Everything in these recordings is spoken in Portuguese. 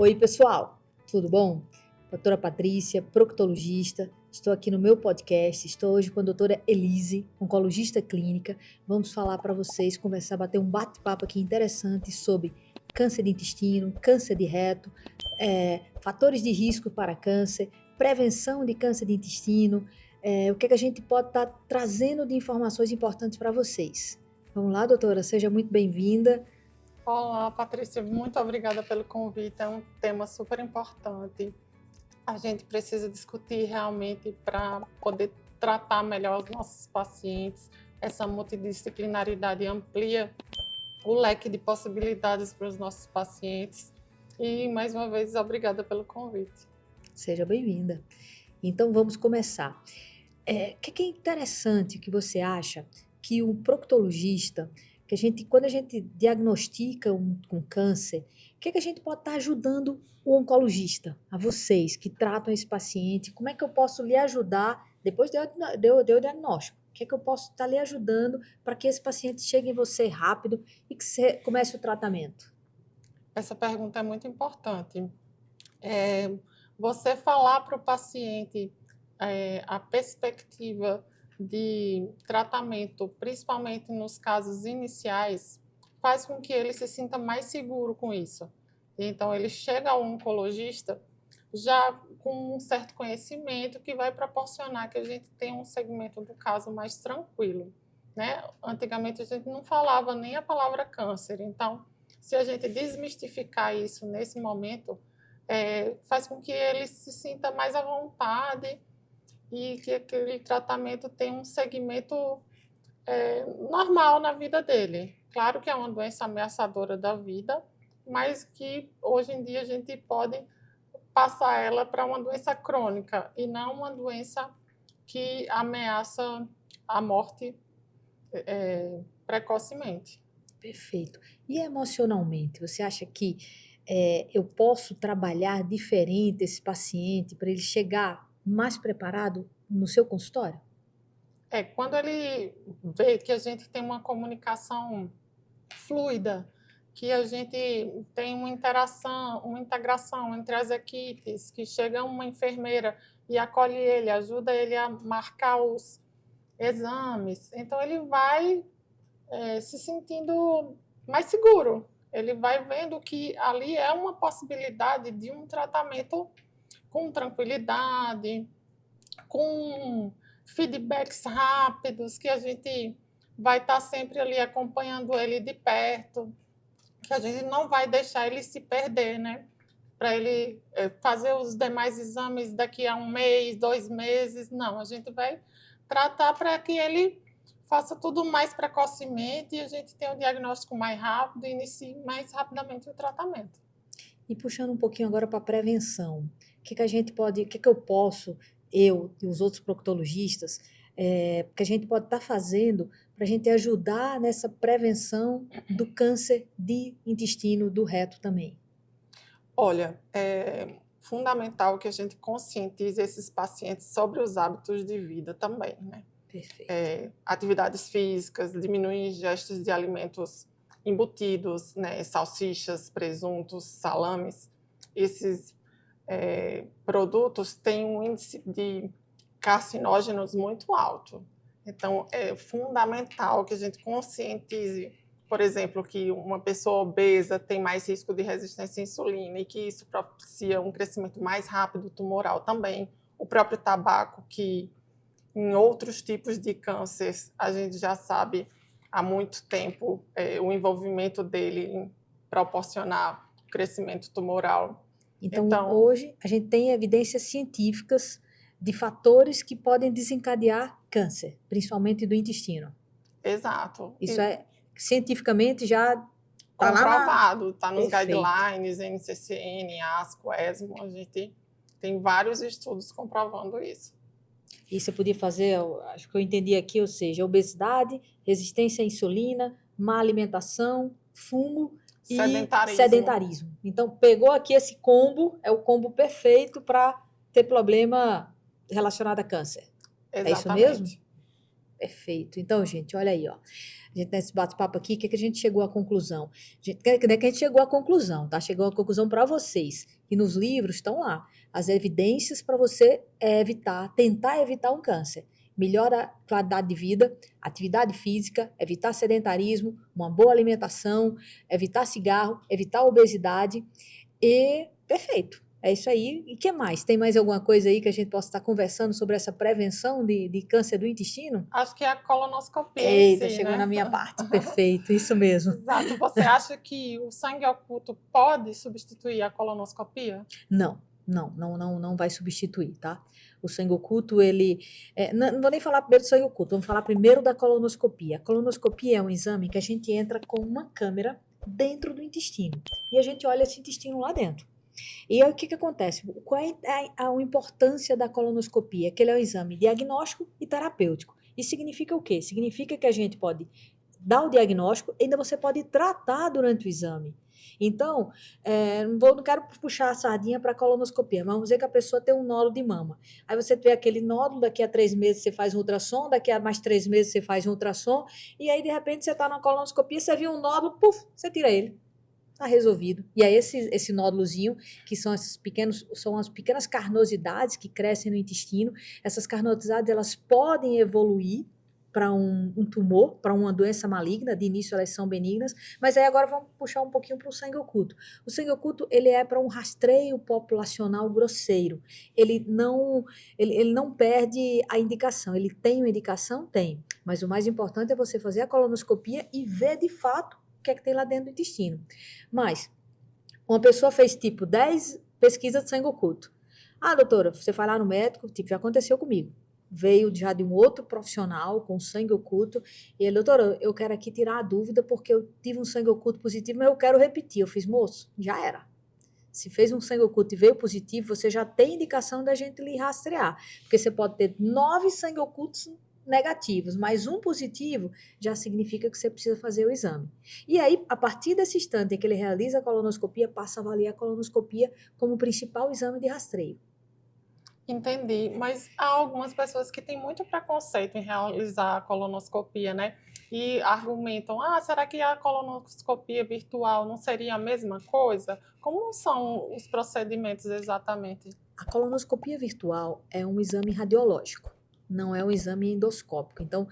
Oi, pessoal, tudo bom? Doutora Patrícia, proctologista, estou aqui no meu podcast, estou hoje com a doutora Elise, oncologista clínica. Vamos falar para vocês, conversar, bater um bate-papo aqui interessante sobre câncer de intestino, câncer de reto, fatores de risco para câncer, prevenção de câncer de intestino, o que a gente pode estar trazendo de informações importantes para vocês. Vamos lá, doutora, seja muito bem-vinda. Olá, Patrícia, muito obrigada pelo convite, é um tema super importante. A gente precisa discutir realmente para poder tratar melhor os nossos pacientes. Essa multidisciplinaridade amplia o leque de possibilidades para os nossos pacientes. E, mais uma vez, obrigada pelo convite. Seja bem-vinda. Então, vamos começar. O que é interessante que você acha que o proctologista, quando a gente diagnostica um câncer, o que a gente pode estar ajudando o oncologista, a vocês que tratam esse paciente? Como é que eu posso lhe ajudar depois de eu o diagnóstico? O que eu posso estar lhe ajudando para que esse paciente chegue em você rápido e que você comece o tratamento? Essa pergunta é muito importante. Você falar para o paciente a perspectiva de tratamento, principalmente nos casos iniciais, faz com que ele se sinta mais seguro com isso. Então, ele chega ao oncologista já com um certo conhecimento que vai proporcionar que a gente tenha um segmento do caso mais tranquilo, né? Antigamente, a gente não falava nem a palavra câncer. Então, se a gente desmistificar isso nesse momento, faz com que ele se sinta mais à vontade e que aquele tratamento tenha um segmento normal na vida dele. Claro que é uma doença ameaçadora da vida, mas que hoje em dia a gente pode passar ela para uma doença crônica e não uma doença que ameaça a morte precocemente. Perfeito. E emocionalmente, você acha que eu posso trabalhar diferente esse paciente para ele chegar mais preparado no seu consultório? Quando ele vê que a gente tem uma comunicação fluida, que a gente tem uma integração entre as equipes, que chega uma enfermeira e acolhe ele, ajuda ele a marcar os exames, então ele vai se sentindo mais seguro. Ele vai vendo que ali é uma possibilidade de um tratamento com tranquilidade, com feedbacks rápidos, que a gente vai estar sempre ali acompanhando ele de perto, que a gente não vai deixar ele se perder, né? Para ele fazer os demais exames daqui a 1 mês, 2 meses. Não, a gente vai tratar para que ele faça tudo mais precocemente e a gente tenha um diagnóstico mais rápido e inicie mais rapidamente o tratamento. E puxando um pouquinho agora para a prevenção, eu e os outros proctologistas, que a gente pode estar fazendo para a gente ajudar nessa prevenção do câncer de intestino, do reto também? Olha, é fundamental que a gente conscientize esses pacientes sobre os hábitos de vida também, né? Perfeito. Atividades físicas, diminuir ingestas de alimentos embutidos, né? Salsichas, presuntos, salames. Esses produtos têm um índice de carcinógenos muito alto. Então, é fundamental que a gente conscientize, por exemplo, que uma pessoa obesa tem mais risco de resistência à insulina e que isso propicia um crescimento mais rápido tumoral também. O próprio tabaco, que em outros tipos de cânceres a gente já sabe há muito tempo o envolvimento dele em proporcionar crescimento tumoral. Então, hoje, a gente tem evidências científicas de fatores que podem desencadear câncer, principalmente do intestino. Exato. Isso cientificamente já está comprovado, está nos guidelines, NCCN, ASCO, ESMO, a gente tem vários estudos comprovando isso. E você podia fazer, acho que eu entendi aqui, ou seja, obesidade, resistência à insulina, má alimentação, fumo e sedentarismo. Então, pegou aqui esse combo, é o combo perfeito para ter problema relacionado a câncer. Exatamente. É isso mesmo? Perfeito. Então, gente, olha aí, ó. A gente nesse bate-papo aqui, o que, que a gente chegou à conclusão? Não é que a gente chegou à conclusão, tá? Chegou à conclusão para vocês. E nos livros estão lá as evidências para você evitar, tentar evitar um câncer. Melhora a qualidade de vida, atividade física, evitar sedentarismo, uma boa alimentação, evitar cigarro, evitar obesidade e perfeito. É isso aí. E o que mais? Tem mais alguma coisa aí que a gente possa estar conversando sobre essa prevenção de câncer do intestino? Acho que é a colonoscopia em Eita, si, chegou na né? minha parte. Perfeito, isso mesmo. Exato. Você acha que o sangue oculto pode substituir a colonoscopia? Não vai substituir, tá? O sangue oculto, ele. Não vou nem falar primeiro do sangue oculto, vamos falar primeiro da colonoscopia. A colonoscopia é um exame que a gente entra com uma câmera dentro do intestino e a gente olha esse intestino lá dentro. E aí o que acontece? Qual é a importância da colonoscopia? Que ele é um exame diagnóstico e terapêutico. Isso significa o quê? Significa que a gente pode dar o diagnóstico e ainda você pode tratar durante o exame. Então, não quero puxar a sardinha para a colonoscopia, mas vamos dizer que a pessoa tem um nódulo de mama. Aí você vê aquele nódulo, daqui a 3 meses você faz um ultrassom, daqui a mais 3 meses você faz um ultrassom, e aí de repente você está na colonoscopia, você viu um nódulo, puf, você tira ele. Está resolvido. E aí esse nódulozinho, que são são as pequenas carnosidades que crescem no intestino, essas carnosidades elas podem evoluir para um tumor, para uma doença maligna, de início elas são benignas, mas aí agora vamos puxar um pouquinho para o sangue oculto. O sangue oculto, ele é para um rastreio populacional grosseiro, ele não perde a indicação, ele tem uma indicação? Tem, mas o mais importante é você fazer a colonoscopia e ver de fato o que é que tem lá dentro do intestino. Mas, uma pessoa fez tipo 10 pesquisas de sangue oculto. Ah, doutora, você vai lá no médico, tipo, já aconteceu comigo. Veio já de um outro profissional com sangue oculto, e ele, doutora, eu quero aqui tirar a dúvida porque eu tive um sangue oculto positivo, mas eu quero repetir. Eu fiz, moço, já era. Se fez um sangue oculto e veio positivo, você já tem indicação da gente lhe rastrear. Porque você pode ter 9 sangue ocultos negativos, mas um positivo já significa que você precisa fazer o exame. E aí, a partir desse instante em que ele realiza a colonoscopia, passa a avaliar a colonoscopia como o principal exame de rastreio. Entendi, mas há algumas pessoas que têm muito preconceito em realizar a colonoscopia, né? E argumentam, será que a colonoscopia virtual não seria a mesma coisa? Como são os procedimentos exatamente? A colonoscopia virtual é um exame radiológico, não é um exame endoscópico. Então,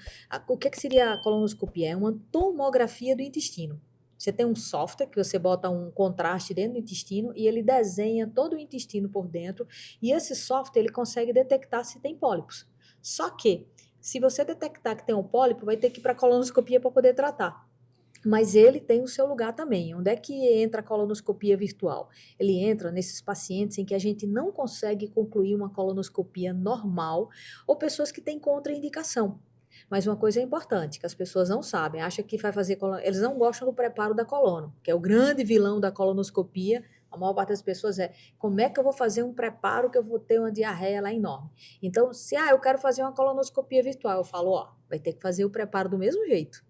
o que seria a colonoscopia? É uma tomografia do intestino. Você tem um software que você bota um contraste dentro do intestino e ele desenha todo o intestino por dentro, e esse software ele consegue detectar se tem pólipos. Só que, se você detectar que tem um pólipo, vai ter que ir para a colonoscopia para poder tratar. Mas ele tem o seu lugar também. Onde é que entra a colonoscopia virtual? Ele entra nesses pacientes em que a gente não consegue concluir uma colonoscopia normal ou pessoas que têm contraindicação. Mas uma coisa é importante, que as pessoas não sabem, acham que vai fazer eles não gostam do preparo da colono, que é o grande vilão da colonoscopia. A maior parte das pessoas como é que eu vou fazer um preparo que eu vou ter uma diarreia lá enorme? Então, se eu quero fazer uma colonoscopia virtual, eu falo, vai ter que fazer o preparo do mesmo jeito.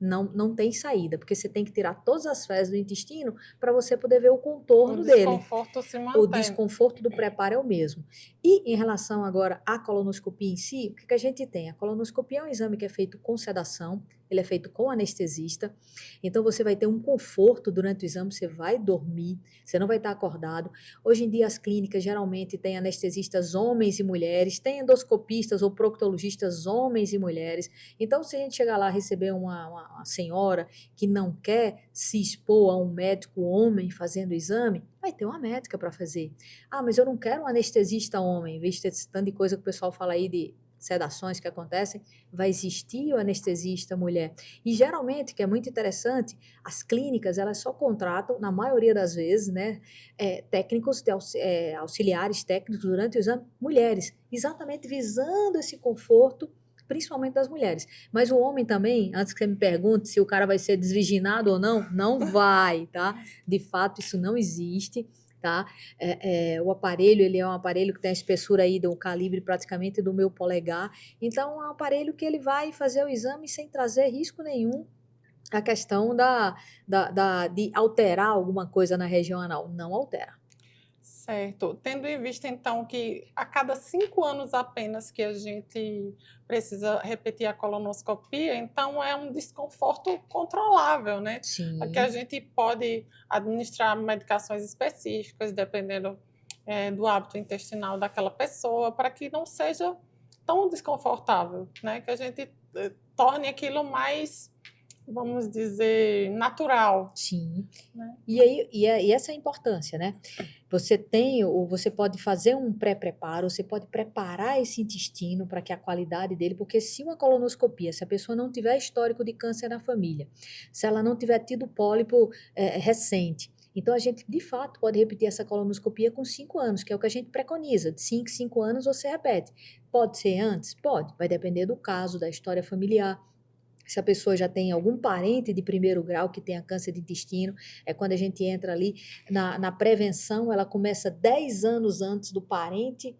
Não tem saída, porque você tem que tirar todas as fezes do intestino para você poder ver o contorno dele. O desconforto se mantém. O desconforto do preparo é o mesmo. E em relação agora à colonoscopia em si, o que a gente tem? A colonoscopia é um exame que é feito com sedação, ele é feito com anestesista, então você vai ter um conforto durante o exame, você vai dormir, você não vai estar acordado. Hoje em dia as clínicas geralmente têm anestesistas homens e mulheres, tem endoscopistas ou proctologistas homens e mulheres, então se a gente chegar lá e receber uma senhora que não quer se expor a um médico homem fazendo o exame, vai ter uma médica para fazer. Mas eu não quero um anestesista homem, visto esse tanto de coisa que o pessoal fala aí de sedações que acontecem, vai existir o anestesista mulher. E geralmente, que é muito interessante, as clínicas, elas só contratam, na maioria das vezes, né, técnicos, auxiliares técnicos durante o exame, mulheres, exatamente visando esse conforto, principalmente das mulheres. Mas o homem também, antes que você me pergunte se o cara vai ser desvirginado ou não vai, tá? De fato, isso não existe, tá? O aparelho, ele é um aparelho que tem a espessura aí do calibre praticamente do meu polegar, então é um aparelho que ele vai fazer o exame sem trazer risco nenhum. A questão de alterar alguma coisa na região anal, não altera. Certo. Tendo em vista, então, que a cada 5 anos apenas que a gente precisa repetir a colonoscopia, então é um desconforto controlável, né? Que a Sim, gente pode administrar medicações específicas, dependendo, do hábito intestinal daquela pessoa, para que não seja tão desconfortável, né? Que a gente torne aquilo mais, vamos dizer, natural, sim. né? E essa é a importância, né? Você pode fazer um pré-preparo, você pode preparar esse intestino para que a qualidade dele, porque se uma colonoscopia, se a pessoa não tiver histórico de câncer na família, se ela não tiver tido pólipo recente, então a gente de fato pode repetir essa colonoscopia com 5 anos, que é o que a gente preconiza. De 5 anos você repete. Pode ser antes? Pode, vai depender do caso, da história familiar. Se a pessoa já tem algum parente de primeiro grau que tenha câncer de intestino, é quando a gente entra ali na prevenção, ela começa 10 anos antes do parente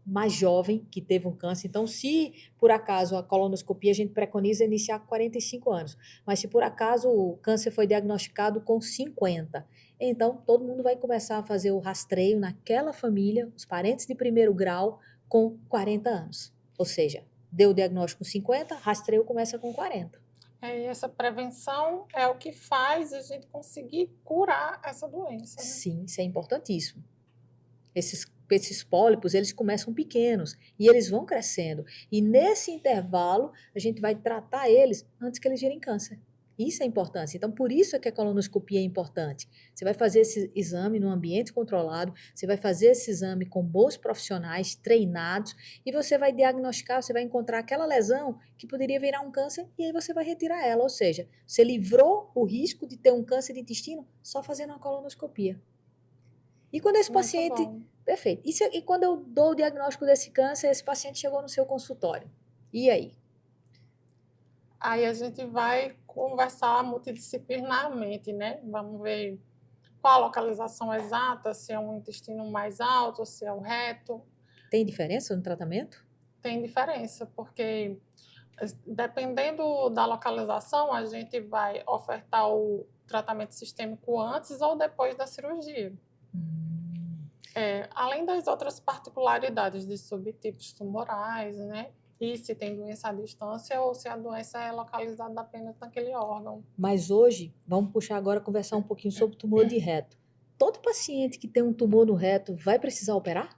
mais jovem que teve um câncer. Então, se por acaso a colonoscopia a gente preconiza iniciar com 45 anos, mas se por acaso o câncer foi diagnosticado com 50, então todo mundo vai começar a fazer o rastreio naquela família, os parentes de primeiro grau, com 40 anos. Ou seja, deu o diagnóstico com 50, rastreio começa com 40. E essa prevenção é o que faz a gente conseguir curar essa doença, né? Sim, isso é importantíssimo. Esses pólipos, eles começam pequenos e eles vão crescendo. E nesse intervalo, a gente vai tratar eles antes que eles virem câncer. Isso é importante. Então, por isso é que a colonoscopia é importante. Você vai fazer esse exame num ambiente controlado, você vai fazer esse exame com bons profissionais treinados e você vai diagnosticar, você vai encontrar aquela lesão que poderia virar um câncer e aí você vai retirar ela. Ou seja, você livrou o risco de ter um câncer de intestino só fazendo uma colonoscopia. E quando esse Muito paciente. bom. Perfeito. E quando eu dou o diagnóstico desse câncer, esse paciente chegou no seu consultório. E aí? Aí a gente vai conversar multidisciplinarmente, né? Vamos ver qual a localização exata, se é um intestino mais alto, se é o reto. Tem diferença no tratamento? Tem diferença, porque dependendo da localização, a gente vai ofertar o tratamento sistêmico antes ou depois da cirurgia. Além das outras particularidades de subtipos tumorais, né? E se tem doença à distância ou se a doença é localizada apenas naquele órgão. Mas hoje, vamos puxar agora conversar um pouquinho sobre tumor de reto. Todo paciente que tem um tumor no reto vai precisar operar?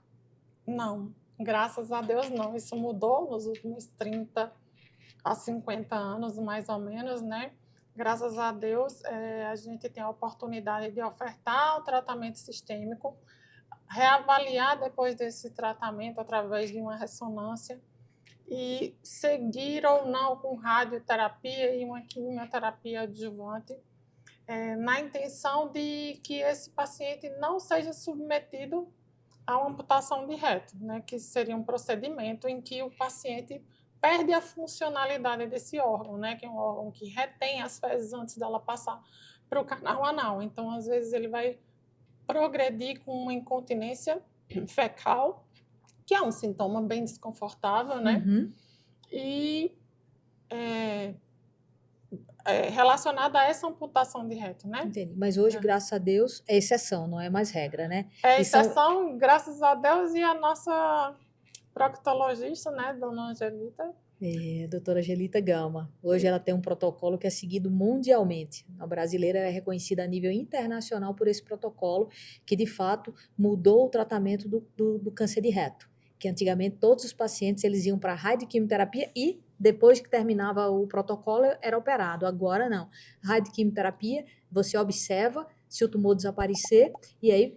Não, graças a Deus não. Isso mudou nos últimos 30 a 50 anos, mais ou menos, né? Graças a Deus, a gente tem a oportunidade de ofertar o tratamento sistêmico, reavaliar depois desse tratamento através de uma ressonância e seguir ou não com radioterapia e uma quimioterapia adjuvante, na intenção de que esse paciente não seja submetido a uma amputação de reto, né, que seria um procedimento em que o paciente perde a funcionalidade desse órgão, né, que é um órgão que retém as fezes antes dela passar para o canal anal. Então, às vezes, ele vai progredir com uma incontinência fecal, que é um sintoma bem desconfortável, né? Uhum. E relacionada a essa amputação de reto, né? Entendi. Mas hoje, graças a Deus, é exceção, não é mais regra, né? É E são, exceção, graças a Deus, e a nossa proctologista, né, dona Angelita. Doutora Angelita Gama. Hoje ela tem um protocolo que é seguido mundialmente. A brasileira é reconhecida a nível internacional por esse protocolo, que de fato mudou o tratamento do câncer de reto. Que antigamente todos os pacientes eles iam para radioquimioterapia e depois que terminava o protocolo era operado. Agora não. Radioquimioterapia, você observa se o tumor desaparecer e aí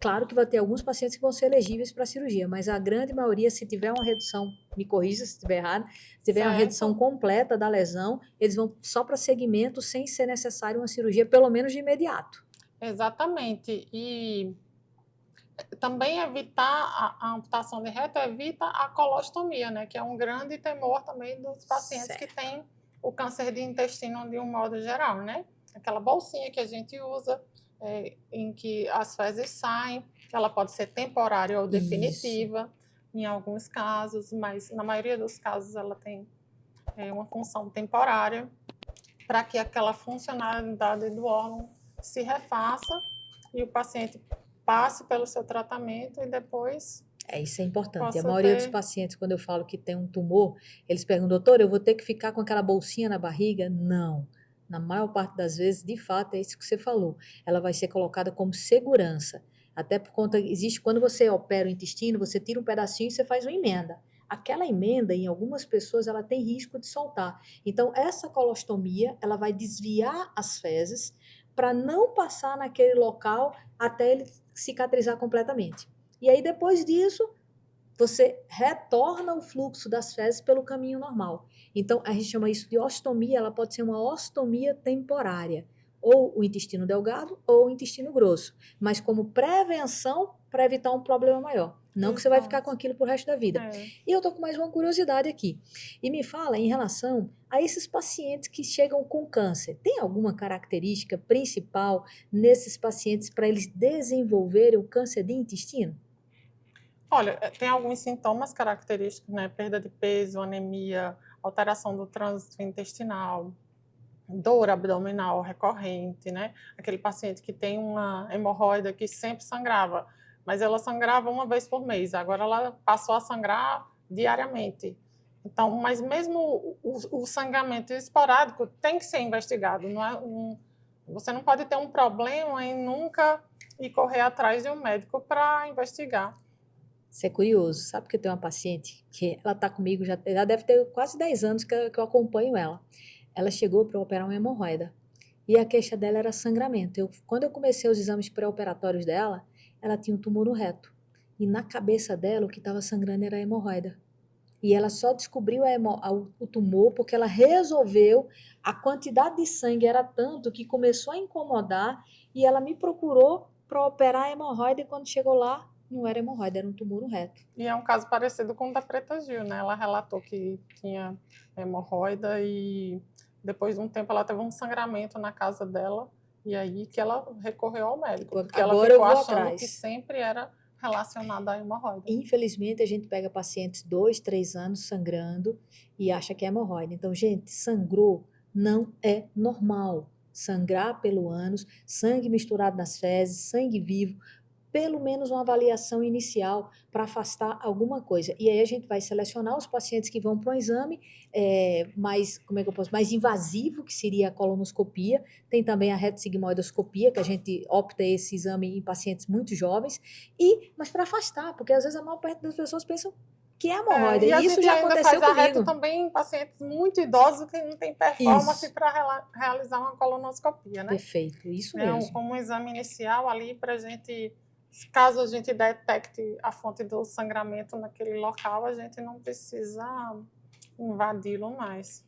claro que vai ter alguns pacientes que vão ser elegíveis para cirurgia, mas a grande maioria, se tiver uma redução, me corrija se estiver errado, se tiver uma redução completa da lesão, eles vão só para segmento sem ser necessário uma cirurgia, pelo menos de imediato. Exatamente. E também evitar a amputação de reto evita a colostomia, né, que é um grande temor também dos pacientes que têm o câncer de intestino de um modo geral, né? Aquela bolsinha que a gente usa, em que as fezes saem, ela pode ser temporária ou definitiva, em alguns casos, mas na maioria dos casos ela tem uma função temporária para que aquela funcionalidade do órgão se refaça e o paciente passe pelo seu tratamento e depois Isso é importante. A possa maioria dos ter... pacientes, quando eu falo que tem um tumor, eles perguntam, doutor, eu vou ter que ficar com aquela bolsinha na barriga? Não. Na maior parte das vezes, de fato, é isso que você falou. Ela vai ser colocada como segurança. Até por conta, existe, quando você opera o intestino, você tira um pedacinho e você faz uma emenda. Aquela emenda, em algumas pessoas, ela tem risco de soltar. Então, essa colostomia, ela vai desviar as fezes para não passar naquele local até ele cicatrizar completamente. E aí, depois disso, você retorna o fluxo das fezes pelo caminho normal. Então, a gente chama isso de ostomia, ela pode ser uma ostomia temporária, ou o intestino delgado ou o intestino grosso, mas como prevenção para evitar um problema maior. Não que você vai ficar com aquilo pro resto da vida. E eu tô com mais uma curiosidade aqui. E me fala em relação a esses pacientes que chegam com câncer. Tem alguma característica principal nesses pacientes para eles desenvolverem o câncer de intestino? Olha, tem alguns sintomas característicos, né? Perda de peso, anemia, alteração do trânsito intestinal, dor abdominal recorrente, né? Aquele paciente que tem uma hemorroida que sempre sangrava, mas ela sangrava uma vez por mês, agora ela passou a sangrar diariamente. Então, mas mesmo o sangramento esporádico tem que ser investigado, não é você não pode ter um problema em nunca ir correr atrás de um médico para investigar. Isso é curioso. Sabe que eu tenho uma paciente que ela está comigo, já deve ter quase 10 anos que eu acompanho ela. Ela chegou para operar uma hemorroida e a queixa dela era sangramento. Quando eu comecei os exames pré-operatórios dela, ela tinha um tumor no reto. E na cabeça dela, o que estava sangrando era a hemorroida. E ela só descobriu o tumor porque ela resolveu, a quantidade de sangue era tanto que começou a incomodar e ela me procurou para operar a hemorroida e quando chegou lá, não era hemorroida, era um tumor no reto. E é um caso parecido com o da Preta Gil, né? Ela relatou que tinha hemorroida e depois de um tempo ela teve um sangramento na casa dela e aí que ela recorreu ao médico, porque Agora ela ficou eu vou achando atrás. que sempre era relacionada à hemorroida. Infelizmente, a gente pega pacientes 2, 3 anos sangrando e acha que é hemorroida. Então, gente, sangrou não é normal. Sangrar pelo ânus, sangue misturado nas fezes, sangue vivo, pelo menos uma avaliação inicial para afastar alguma coisa. E aí a gente vai selecionar os pacientes que vão para um exame mais, como é que eu posso, mais invasivo, que seria a colonoscopia. Tem também a retossigmoidoscopia, que a gente opta esse exame em pacientes muito jovens, mas para afastar, porque às vezes a maior parte das pessoas pensam que é hemorroida. E isso já aconteceu faz a reto comigo. também em pacientes muito idosos que não têm performance para realizar uma colonoscopia, né? Perfeito, isso mesmo. Como um exame inicial ali para a gente, caso a gente detecte a fonte do sangramento naquele local, a gente não precisa invadi-lo mais.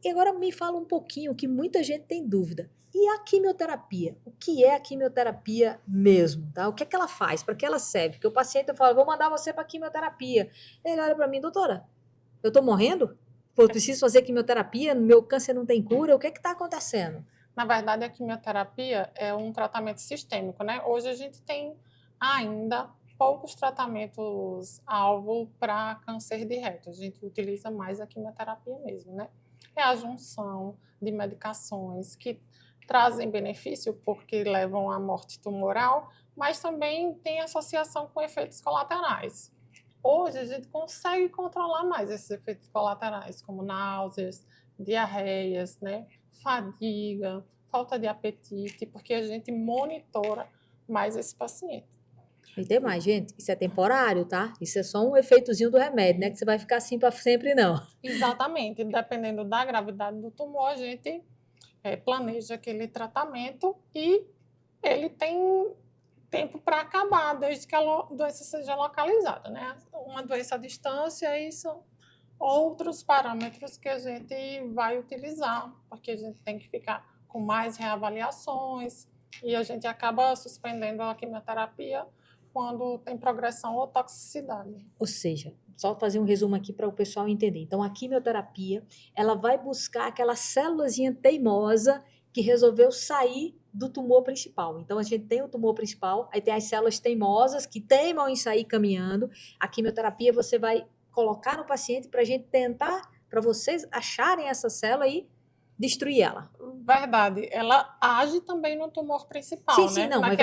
E agora me fala um pouquinho, que muita gente tem dúvida. E a quimioterapia? O que é a quimioterapia mesmo? Tá? O que é que ela faz? Para que ela serve? Porque o paciente fala, vou mandar você para quimioterapia. Ele olha para mim, doutora, eu estou morrendo? Eu preciso fazer quimioterapia? Meu câncer não tem cura? O que é que está acontecendo? Na verdade, a quimioterapia é um tratamento sistêmico, né? Hoje a gente tem ainda poucos tratamentos-alvo para câncer de reto. A gente utiliza mais a quimioterapia mesmo, né? É a junção de medicações que trazem benefício porque levam à morte tumoral, mas também tem associação com efeitos colaterais. Hoje a gente consegue controlar mais esses efeitos colaterais, como náuseas, diarreias, né? Fadiga, falta de apetite, porque a gente monitora mais esse paciente. E tem mais, gente, isso é temporário, tá? Isso é só um efeitozinho do remédio, né? Que você vai ficar assim para sempre, não. Exatamente. Dependendo da gravidade do tumor, a gente planeja aquele tratamento e ele tem tempo para acabar, desde que a doença seja localizada, né? Uma doença à distância, e são outros parâmetros que a gente vai utilizar, porque a gente tem que ficar com mais reavaliações e a gente acaba suspendendo a quimioterapia quando tem progressão ou toxicidade. Ou seja, só fazer um resumo aqui para o pessoal entender. Então, a quimioterapia, ela vai buscar aquela célulazinha teimosa que resolveu sair do tumor principal. Então, a gente tem o tumor principal, aí tem as células teimosas que teimam em sair caminhando. A quimioterapia você vai colocar no paciente para a gente tentar, para vocês acharem essa célula e destruir ela. Verdade. Ela age também no tumor principal, Sim, né? não, mas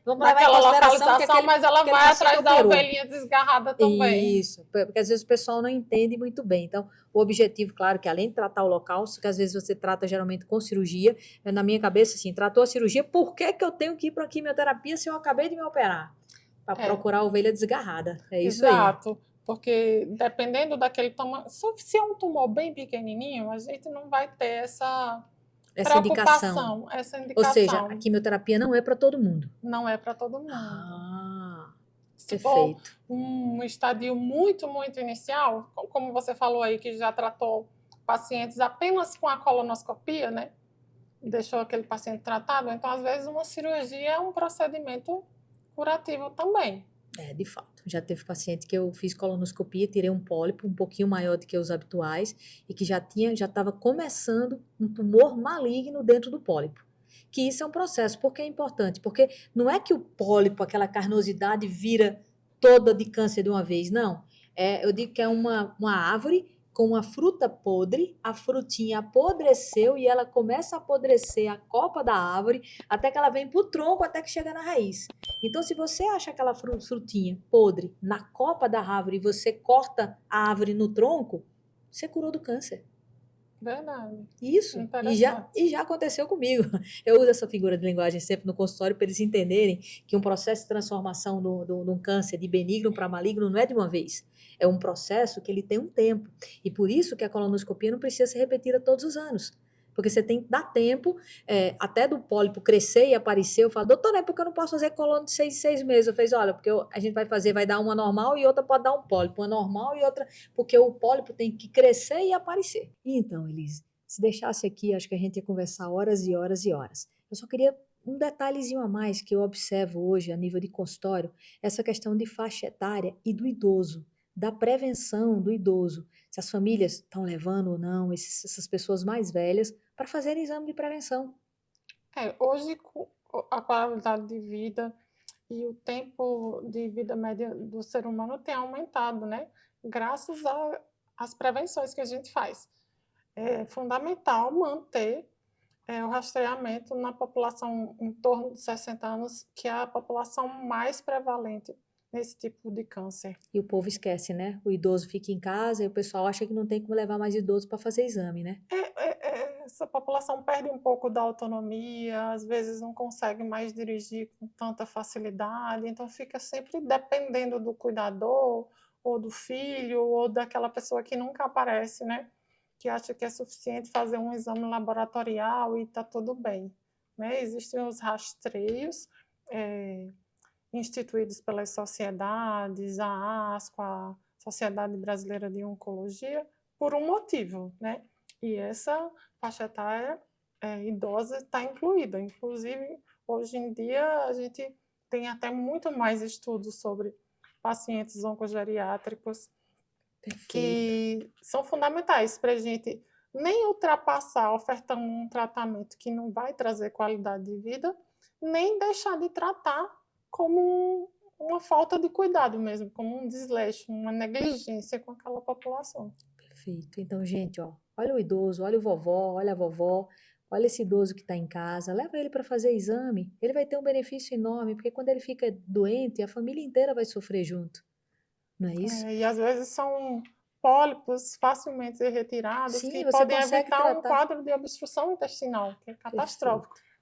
vamos levar em Naquela consideração que localização, mas ela aquele vai paciente atrás da operou. ovelhinha desgarrada também. Isso, porque às vezes o pessoal não entende muito bem. Então, o objetivo, claro, que além de tratar o local, que às vezes você trata geralmente com cirurgia, na minha cabeça, assim, tratou a cirurgia, por que que eu tenho que ir para quimioterapia se eu acabei de me operar? Para procurar a ovelha desgarrada. É isso aí. Exato. Porque dependendo daquele tamanho, se é um tumor bem pequenininho, a gente não vai ter essa Indicação. preocupação, essa Ou seja, a indicação. quimioterapia não é para todo mundo. Não é para todo mundo. Ah, Se for perfeito. um estadio muito, muito inicial, como você falou aí, que já tratou pacientes apenas com a colonoscopia, né? Deixou aquele paciente tratado, então, às vezes, uma cirurgia é um procedimento curativo também. De fato. Já teve paciente que eu fiz colonoscopia, tirei um pólipo um pouquinho maior do que os habituais e que já estava começando um tumor maligno dentro do pólipo. Que isso é um processo. Por que é importante? Porque não é que o pólipo, aquela carnosidade, vira toda de câncer de uma vez, não. Eu digo que é uma árvore com uma fruta podre, a frutinha apodreceu e ela começa a apodrecer a copa da árvore até que ela vem para o tronco, até que chega na raiz. Então, se você acha aquela frutinha podre na copa da árvore e você corta a árvore no tronco, você curou do câncer. Verdade. Isso. E já aconteceu comigo. Eu uso essa figura de linguagem sempre no consultório para eles entenderem que um processo de transformação de um câncer de benigno para maligno não é de uma vez. É um processo que ele tem um tempo. E por isso que a colonoscopia não precisa ser repetida todos os anos. Porque você tem que dar tempo, até do pólipo crescer e aparecer. Eu falo, doutor, é porque eu não posso fazer colono de 6 meses. Eu falei, olha, porque a gente vai fazer, vai dar uma normal e outra pode dar um pólipo. Uma normal e outra, porque o pólipo tem que crescer e aparecer. Então, Elise, se deixasse aqui, acho que a gente ia conversar horas e horas e horas. Eu só queria um detalhezinho a mais que eu observo hoje a nível de consultório, essa questão de faixa etária e do idoso, da prevenção do idoso. Se as famílias estão levando ou não essas pessoas mais velhas para fazer exame de prevenção. Hoje, a qualidade de vida e o tempo de vida média do ser humano tem aumentado, né? Graças às prevenções que a gente faz. É fundamental manter o rastreamento na população em torno de 60 anos, que é a população mais prevalente nesse tipo de câncer. E o povo esquece, né? O idoso fica em casa e o pessoal acha que não tem como levar mais idoso para fazer exame, né? Essa população perde um pouco da autonomia, às vezes não consegue mais dirigir com tanta facilidade, então fica sempre dependendo do cuidador, ou do filho, ou daquela pessoa que nunca aparece, né? Que acha que é suficiente fazer um exame laboratorial e está tudo bem. Né? Existem os rastreios instituídos pelas sociedades, a ASCO, a Sociedade Brasileira de Oncologia, por um motivo, né? E essa faixa etária idosa está incluída. Inclusive, hoje em dia, a gente tem até muito mais estudos sobre pacientes oncogeriátricos que são fundamentais para a gente nem ultrapassar ofertando um tratamento que não vai trazer qualidade de vida, nem deixar de tratar como uma falta de cuidado mesmo, como um desleixo, uma negligência com aquela população. Perfeito. Então, gente, olha o idoso, olha o vovó, olha a vovó, olha esse idoso que está em casa, leva ele para fazer exame, ele vai ter um benefício enorme, porque quando ele fica doente, a família inteira vai sofrer junto. Não é isso? E às vezes são pólipos facilmente retirados. Sim, que você podem consegue evitar um tratar. quadro de obstrução intestinal, que é catastrófico. Perfeito.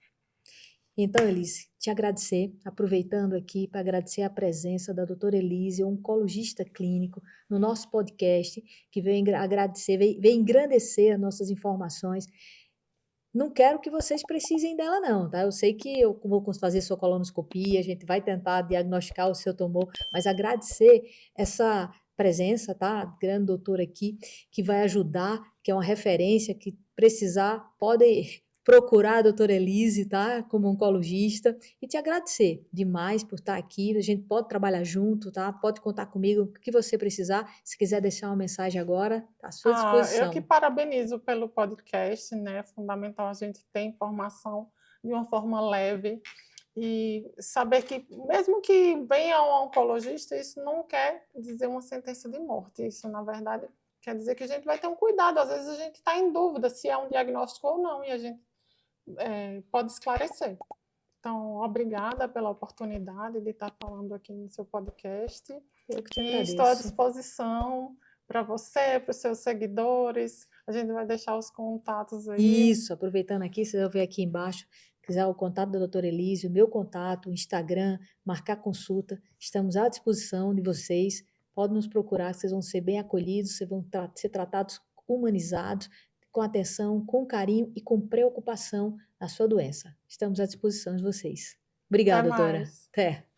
Então, Elise, te agradecer, aproveitando aqui para agradecer a presença da doutora Elise, oncologista clínico, no nosso podcast, que veio engrandecer as nossas informações. Não quero que vocês precisem dela, não, tá? Eu sei que eu vou fazer sua colonoscopia, a gente vai tentar diagnosticar o seu tumor, mas agradecer essa presença, tá? Grande doutora aqui, que vai ajudar, que é uma referência, que precisar, pode procurar a doutora Elise, tá? Como oncologista, e te agradecer demais por estar aqui, a gente pode trabalhar junto, tá? Pode contar comigo, o que você precisar, se quiser deixar uma mensagem agora, tá à sua disposição. Eu que parabenizo pelo podcast, né? É fundamental a gente ter informação de uma forma leve e saber que, mesmo que venha um oncologista, isso não quer dizer uma sentença de morte. Isso, na verdade, quer dizer que a gente vai ter um cuidado. Às vezes a gente está em dúvida se é um diagnóstico ou não, e a gente pode esclarecer. Então, obrigada pela oportunidade de estar falando aqui no seu podcast. Eu que te E estou à agradeço. disposição para você, para os seus seguidores. A gente vai deixar os contatos aí. Isso, aproveitando aqui, vocês vão ver aqui embaixo, quiser o contato da doutora Elise, o meu contato, o Instagram, marcar consulta, estamos à disposição de vocês, podem nos procurar, vocês vão ser bem acolhidos, vocês vão ser tratados humanizados, com atenção, com carinho e com preocupação na sua doença. Estamos à disposição de vocês. Até Obrigada, doutora. mais. Até.